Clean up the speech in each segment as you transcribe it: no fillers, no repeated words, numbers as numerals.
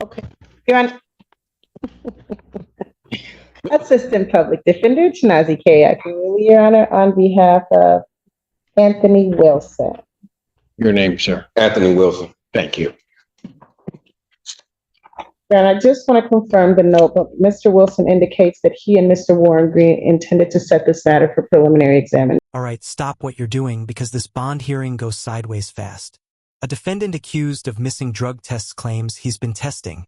Okay. You're on. Assistant Public Defender Chinazi K. Akinwumi, Your Honor, on behalf of Anthony Wilson. Your name, sir? Anthony Wilson. Thank you. And I just want to confirm the note, but Mr. Wilson indicates that he and Mr. Warren Green intended to set this matter for preliminary examination. All right, stop what you're doing because this bond hearing goes sideways fast. A defendant accused of missing drug tests claims he's been testing,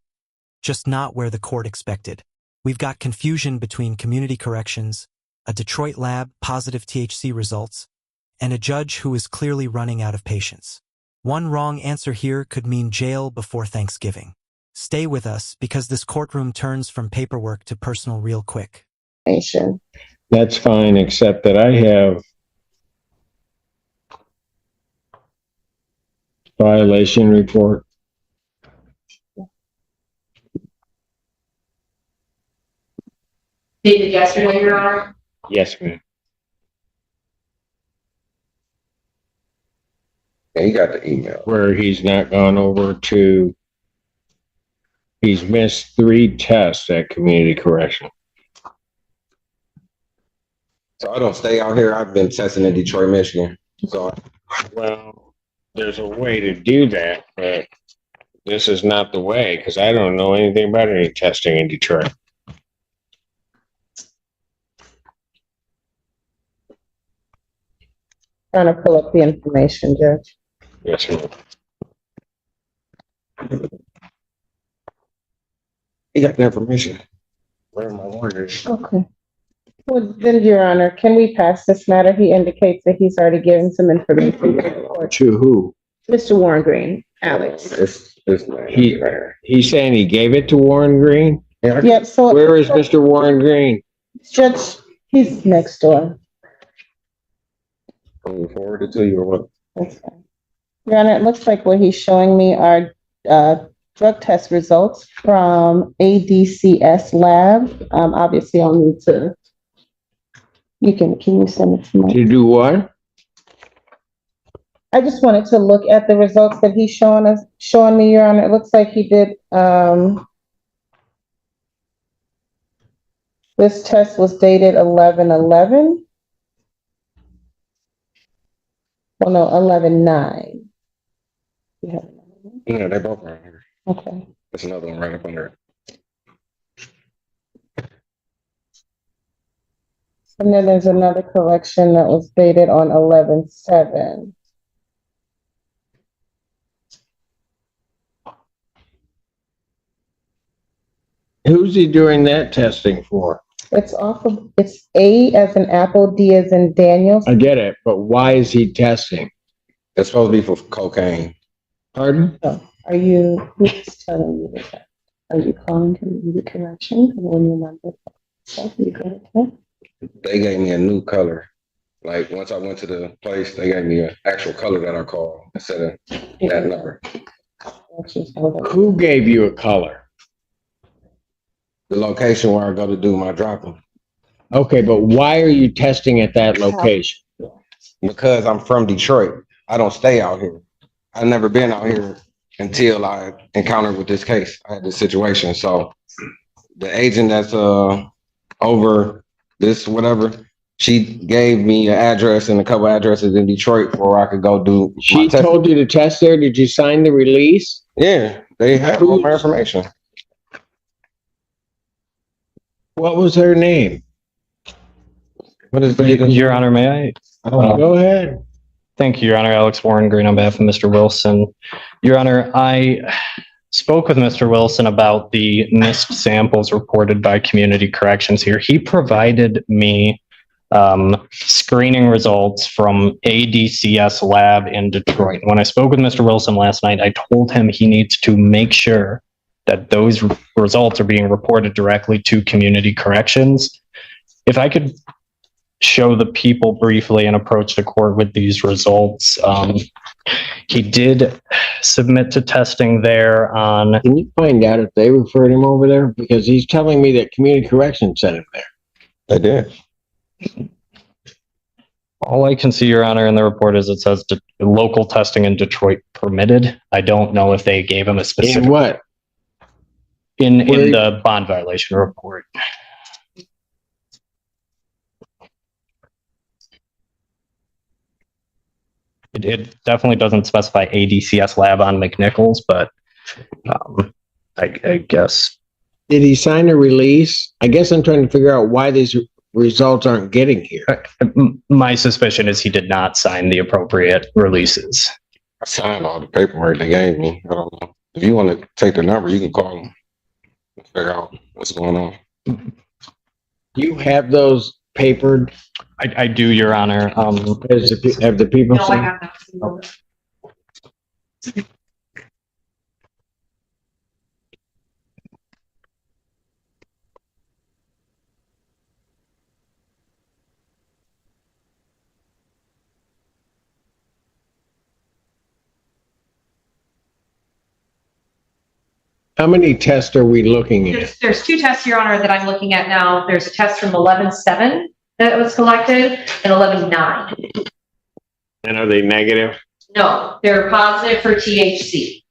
just not where the court expected. We've got confusion between community corrections, a Detroit lab positive THC results, and a judge who is clearly running out of patience. One wrong answer here could mean jail before Thanksgiving. Stay with us because this courtroom turns from paperwork to personal real quick. That's fine, except that I have violation report. Dated yesterday, Your Honor? Yes, ma'am. Yeah, you got the email. Where he's not gone over to, he's missed 3 tests at community correction. So I don't stay out here. I've been testing in Detroit, Michigan. So Well, there's a way to do that, but this is not the way because I don't know anything about any testing in Detroit. Trying to pull up the information, Judge. Yes, ma'am. you got the information. Where are my warriors? Okay. Well, then, Your Honor, can we pass this matter? He indicates that he's already given some information to the court. To who? Mr. Warren Green, Alex. It's man. He's saying he gave it to Warren Green? Yep, so. Where is Mr. Warren Green? Judge, he's next door. Can forward it to you or what? That's fine. Your Honor, it looks like what he's showing me are drug test results from ADCS lab. Obviously, I'll need to. Can you send it to me? To do what? I just wanted to look at the results that he's showing me, Your Honor. It looks like he did. This test was dated 11/11. Well, no, 11/9. Yeah, they both right here. Okay. There's another one right up under it. And then there's another correction that was dated on 11/7. Who's he doing that testing for? It's A as in apple, D as in Daniel. I get it, but why is he testing? It's supposed to be for cocaine. Pardon? Who's telling you that? Are you calling to do the correction? When you remember that, you got it. They gave me a new color. Like once I went to the place, they gave me an actual color that I called instead of that number. Who gave you a color? The location where I go to do my dropping. Okay, but why are you testing at that location? Because I'm from Detroit. I don't stay out here. I've never been out here until I encountered with this case. I had this situation. So the agent that's over this whatever, she gave me an address and a couple addresses in Detroit where I could go do. She told you to test there. Did you sign the release? Yeah, they have all my information. What was her name? What is Your Honor, may I? Go ahead. Thank you, Your Honor. Alex Warren Green on behalf of Mr. Wilson. Your Honor, I spoke with Mr. Wilson about the missed samples reported by Community Corrections here. He provided me screening results from ADCS lab in Detroit. When I spoke with Mr. Wilson last night, I told him he needs to make sure that those results are being reported directly to Community Corrections. If I could show the people briefly and approach the court with these results. He did submit to testing there on... Can you find out if they referred him over there? Because he's telling me that Community Corrections sent him there. They did. All I can see, Your Honor, in the report is it says local testing in Detroit permitted. I don't know if they gave him a specific... In what? in the bond violation report. It definitely doesn't specify ADCS lab on McNichols, but I guess. Did he sign a release? I guess I'm trying to figure out why these results aren't getting here. My suspicion is he did not sign the appropriate releases. I signed all the paperwork they gave me. I don't know. If you want to take the number, you can call them. Figure out what's going on. You have those papered? I do, Your Honor. Have the people No, I seen? have not. How many tests are we looking at? There's two tests, Your Honor, that I'm looking at now. There's a test from 11/7 that was collected and 11/9. And are they negative? No, they're positive for THC.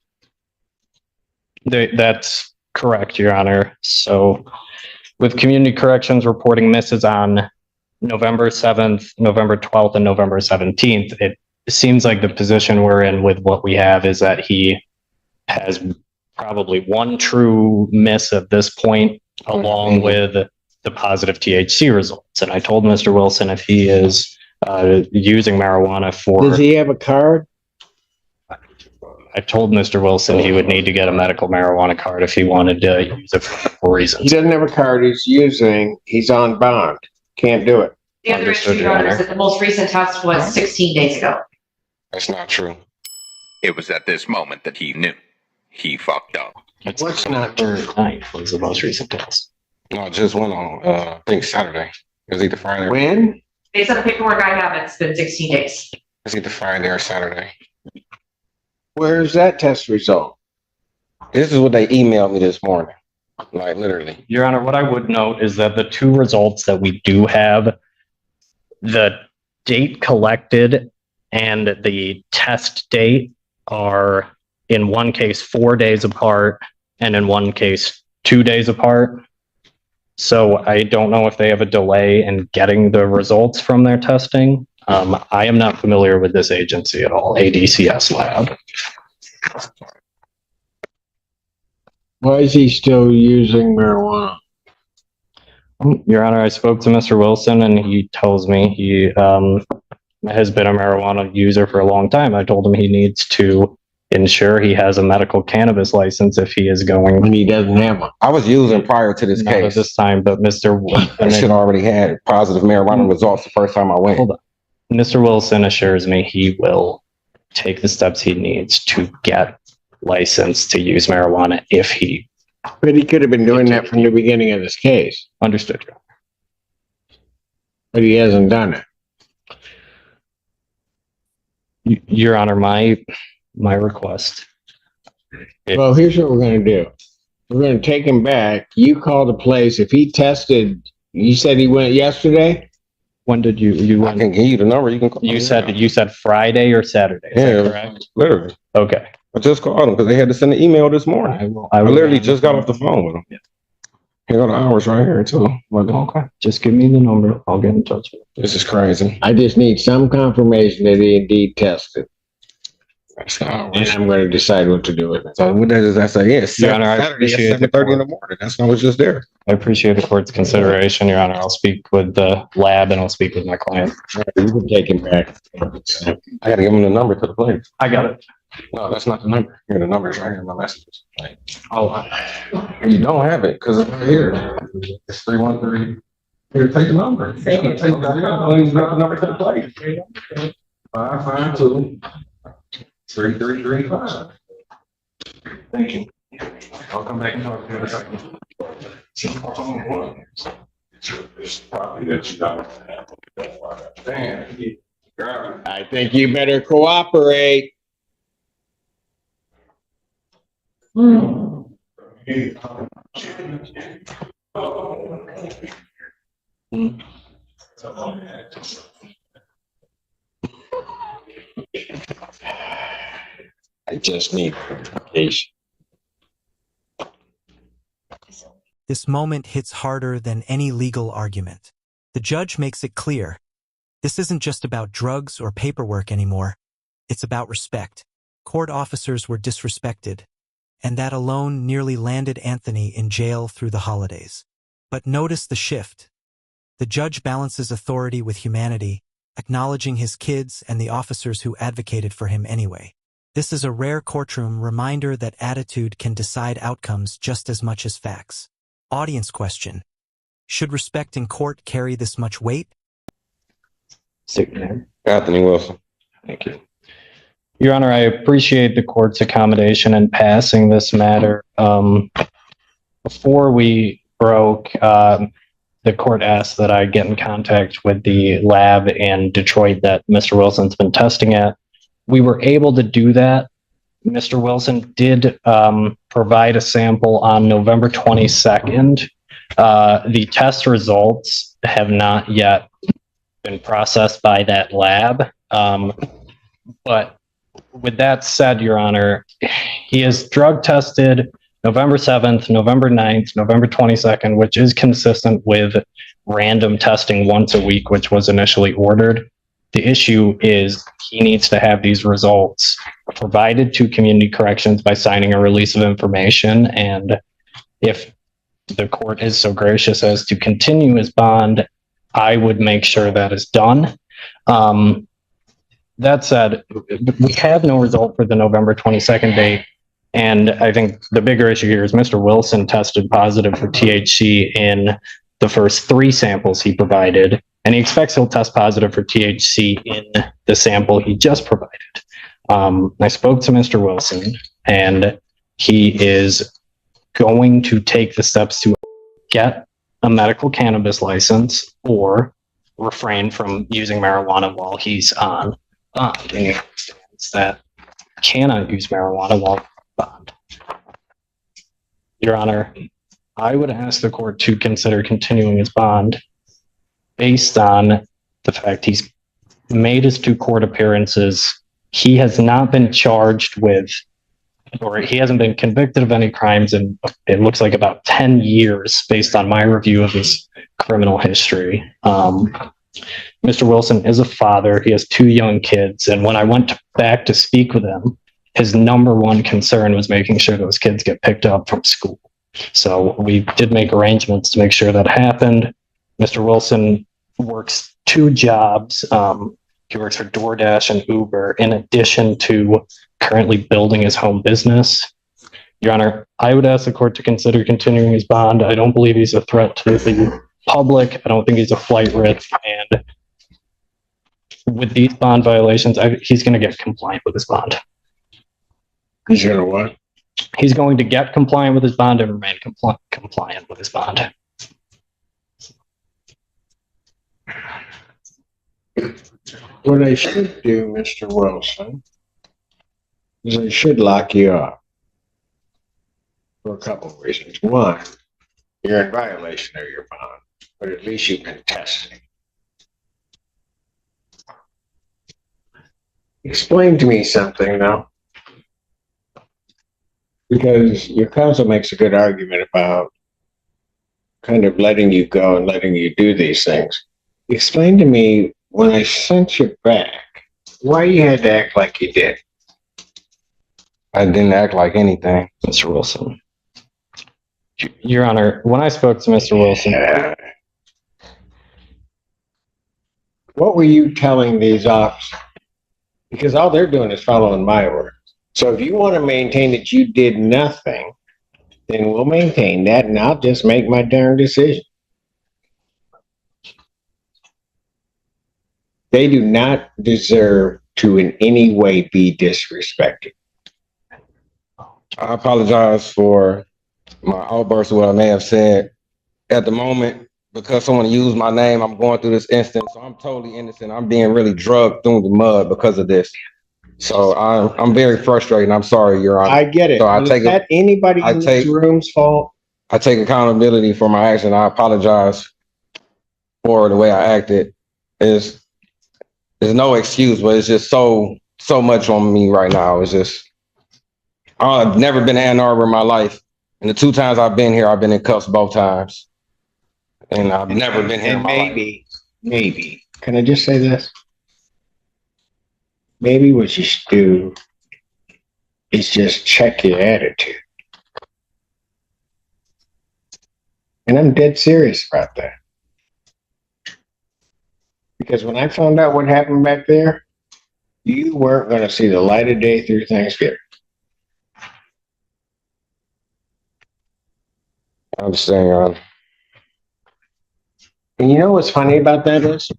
That's correct, Your Honor. So with community corrections reporting misses on November 7th, November 12th, and November 17th, it seems like the position we're in with what we have is that he has probably one true miss at this point, along with the positive THC results. And I told Mr. Wilson if he is using marijuana Does he have a card? I told Mr. Wilson he would need to get a medical marijuana card if he wanted to use it for medical He reasons. doesn't have a card he's on bond. Can't do it. The other issue, Understood, Your Your Honor, is Honor. that the most recent test was 16 days ago. That's not true. It was at this moment that he knew. He fucked up. What's not true? Ninth was the most recent test. No, it just went on, I think Saturday. It was either Friday. When? Based on the paperwork I have, it's been 16 days. It's either Friday or Saturday. Where's that test result? This is what they emailed me this morning. Like literally. Your Honor, what I would note is that the two results that we do have, the date collected and the test date are in one case 4 days apart and in one case 2 days apart. So I don't know if they have a delay in getting the results from their testing. I am not familiar with this agency at all, ADCS Lab. Why is he still using marijuana? Your Honor, I spoke to Mr. Wilson and he tells me he has been a marijuana user for a long time. I told him he needs to ensure he has a medical cannabis license if he is going. When he doesn't have one. I was using prior to this Not at case. this time, but Mr. I should Wilson, already had positive marijuana results the first time I went. hold on. Mr. Wilson assures me he will take the steps he needs to get licensed to use marijuana if he But he could have been doing that from the beginning of this case, understood. Your Honor. but he hasn't done it. Your Honor, my request. Well, here's what we're gonna do. We're gonna take him back. You call the place. If he tested, you said he went yesterday? When did you I can give you the number. You can call. you said Friday or Saturday? Is that Yeah, correct? literally. Okay. I just called them because they had to send an email this morning. I literally just got off the phone with them. Yeah. Here go the hours right here too. Like, Okay. Just give me the number. I'll get in touch with you. this is crazy. I just need some confirmation that he indeed tested. That's the And hours. I'm gonna decide what to do with it. So what does that say? Yeah, Your Honor, I Saturday at appreciate the 7:30 in the morning. That's when I was just there. I appreciate the court's consideration, Your Honor. I'll speak with the lab and I'll speak with my client. You can take him back. I gotta give them the number to the place. I got it. No, that's not the number. Here, the number's right here in my messages. Oh, You don't have it because it's right here. It's 313. Here, take the number. Take the number to the place. 552 3335. Thank you. I'll come back and talk to you in a second. It's probably that you don't have. Damn. I think you better cooperate. I just need communication. This moment hits harder than any legal argument. The judge makes it clear. This isn't just about drugs or paperwork anymore. It's about respect. Court officers were disrespected, and that alone nearly landed Anthony in jail through the holidays. But notice the shift. The judge balances authority with humanity, acknowledging his kids and the officers who advocated for him anyway. This is a rare courtroom reminder that attitude can decide outcomes just as much as facts. Audience question. Should respect in court carry this much weight? Anthony Wilson. Thank you. Your Honor, I appreciate the court's accommodation in passing this matter. Before we broke, the court asked that I get in contact with the lab in Detroit that Mr. Wilson's been testing at. We were able to do that. Mr. Wilson did provide a sample on November 22nd. The test results have not yet been processed by that lab. But with that said, Your Honor, he is drug tested November 7th, November 9th, November 22nd, which is consistent with random testing once a week, which was initially ordered. The issue is he needs to have these results provided to community corrections by signing a release of information. And if the court is so gracious as to continue his bond, I would make sure that is done. That said, we have no result for the November 22nd date. And I think the bigger issue here is Mr. Wilson tested positive for THC in the first 3 samples he provided, and he expects he'll test positive for THC in the sample he just provided. I spoke to Mr. Wilson, and he is going to take the steps to get a medical cannabis license or refrain from using marijuana while he's on bond. And he understands that cannot use marijuana while on bond. Your Honor, I would ask the court to consider continuing his bond based on the fact he's made his 2 court appearances. He has not been charged with, or he hasn't been convicted of any crimes in, it looks like, about 10 years based on my review of his criminal history. Mr. Wilson is a father. He has 2 young kids. And when I went back to speak with him, his number one concern was making sure those kids get picked up from school. So we did make arrangements to make sure that happened. Mr. Wilson works 2 jobs. He works for DoorDash and Uber in addition to currently building his home business. Your Honor, I would ask the court to consider continuing his bond. I don't believe he's a threat to the public. I don't think he's a flight risk. And with these bond violations, he's going to get compliant with his bond. He's gonna what? He's going to get compliant with his bond and remain compliant with his bond. What they should do, Mr. Wilson, is they should lock you up for a couple of reasons. One, you're in violation of your bond, but at least you've been testing. Explain to me something now. Because your counsel makes a good argument about kind of letting you go and letting you do these things. Explain to me, when I sent you back, why you had to act like you did. I didn't act like anything. Mr. Wilson. Your Honor, when I spoke to Mr. Wilson, what were you telling these officers? Because all they're doing is following my orders. So if you want to maintain that you did nothing, then we'll maintain that, and I'll just make my darn decision. They do not deserve to in any way be disrespected. I apologize for my outburst of what I may have said. At the moment, because someone used my name, I'm going through this instance, so I'm totally innocent. I'm being really drugged through the mud because of this. So I'm very frustrated. I'm sorry, Your Honor. I get it. So Is that anybody in this room's fault? I take accountability for my action. I apologize for the way I acted. There's no excuse, but it's just so much on me right now. It's just, I've never been to Ann Arbor in my life. And the 2 times I've been here, I've been in cuffs both times. And I've never been here in And my life. maybe, can I just say this? Maybe what you should do is just check your attitude. And I'm dead serious about that. Because when I found out what happened back there, you weren't going to see the light of day through Thanksgiving. I understand, Your Honor. And you know what's funny about that is?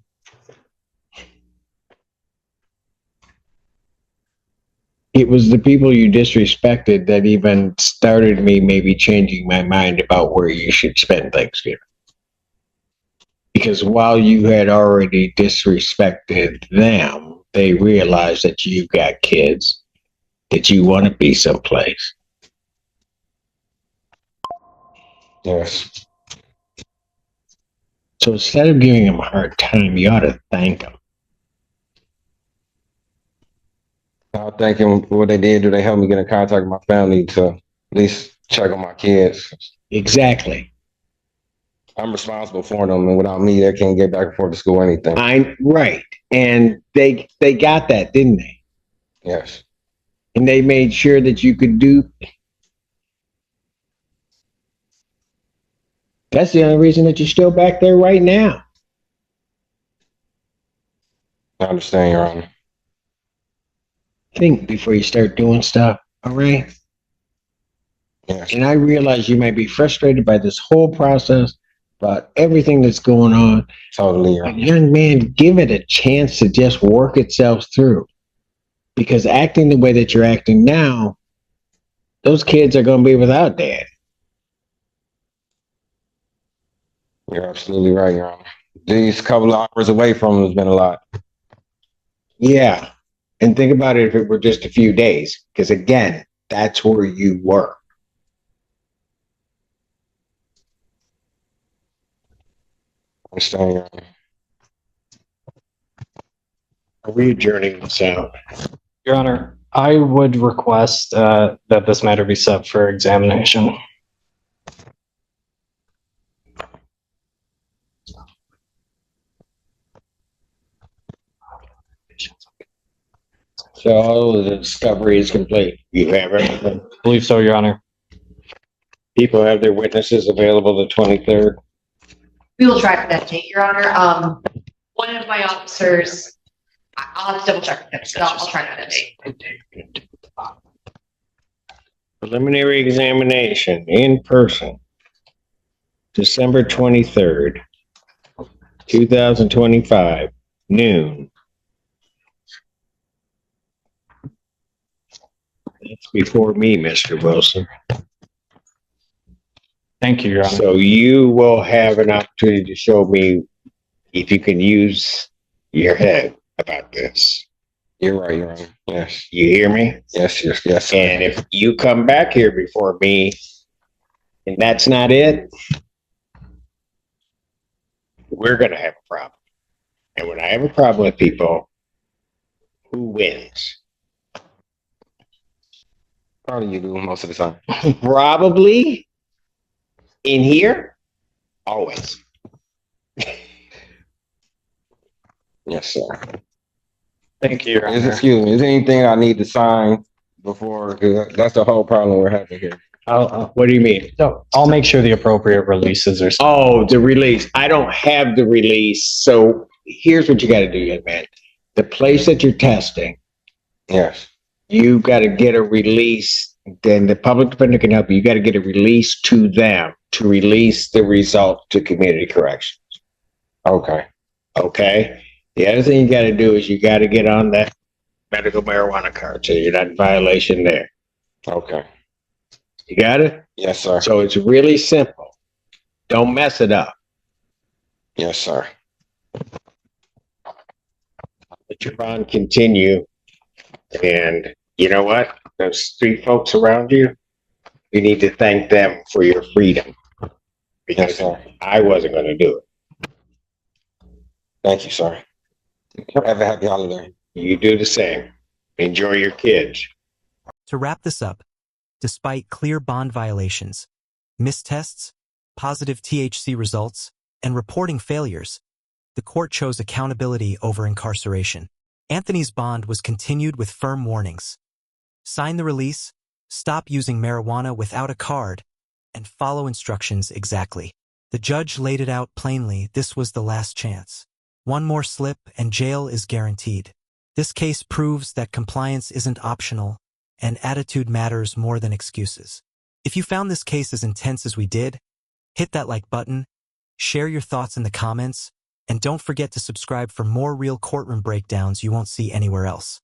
It was the people you disrespected that even started me maybe changing my mind about where you should spend Thanksgiving. Because while you had already disrespected them, they realized that you've got kids, that you want to be someplace. Yes. So instead of giving them a hard time, you ought to thank them. I thank him for what they did. Do they help me get in contact with my family to at least check on my kids? Exactly. I'm responsible for them, and without me, they can't get back and forth to school or anything. Right. And they got that, didn't they? Yes. And they made sure that you could do. That's the only reason that you're still back there right now. I understand, Your Honor. Think before you start doing stuff, all right? Yes. And I realize you might be frustrated by this whole process, about everything that's going on. Totally, Your But Honor. young man, give it a chance to just work itself through. Because acting the way that you're acting now, those kids are going to be without dad. You're absolutely right, Your Honor. These couple of hours away from him has been a lot. Yeah. And think about it if it were just a few days. Because again, that's where you were. I understand, Your Honor. Are we adjourning this out? Your Honor, I would request that this matter be set for examination. So the discovery is complete. You have everything. I believe so, Your Honor. People have their witnesses available the 23rd. We will try for that date, Your Honor. One of my officers, I'll have to double check with him, but I'll try for that date. Preliminary examination in person, December 23rd, 2025, noon. That's before me, Mr. Wilson. Thank you, Your Honor. So you will have an opportunity to show me if you can use your head about this. You're right, Your Honor. Yes. You hear me? Yes, yes, yes. Sir. And if you come back here before me and that's not it, we're going to have a problem. And when I have a problem with people, who wins? Probably you do most of the time. Probably in here, always. Yes, sir. Thank you, Your Honor. Excuse me. Is there anything I need to sign before? 'Cause that's the whole problem we're having here. What do you mean? So I'll make sure the appropriate releases are. Oh, the release. I don't have the release. So here's what you got to do, young man. The place that you're testing, Yes. you got to get a release. Then the public defender can help you. You got to get a release to them to release the result to community corrections. Okay. Okay. The other thing you got to do is you got to get on that medical marijuana card so you're not in violation there. Okay. You got it? Yes, sir. So it's really simple. Don't mess it up. Yes, sir. Let your bond continue. And you know what? Those three folks around you, you need to thank them for your freedom. Yes, Because sir. I wasn't going to do it. Thank you, sir. Have a happy holiday. You do the same. Enjoy your kids. To wrap this up, despite clear bond violations, missed tests, positive THC results, and reporting failures, the court chose accountability over incarceration. Anthony's bond was continued with firm warnings. Sign the release, stop using marijuana without a card, and follow instructions exactly. The judge laid it out plainly. This was the last chance. One more slip and jail is guaranteed. This case proves that compliance isn't optional and attitude matters more than excuses. If you found this case as intense as we did, hit that like button, share your thoughts in the comments, and don't forget to subscribe for more real courtroom breakdowns you won't see anywhere else.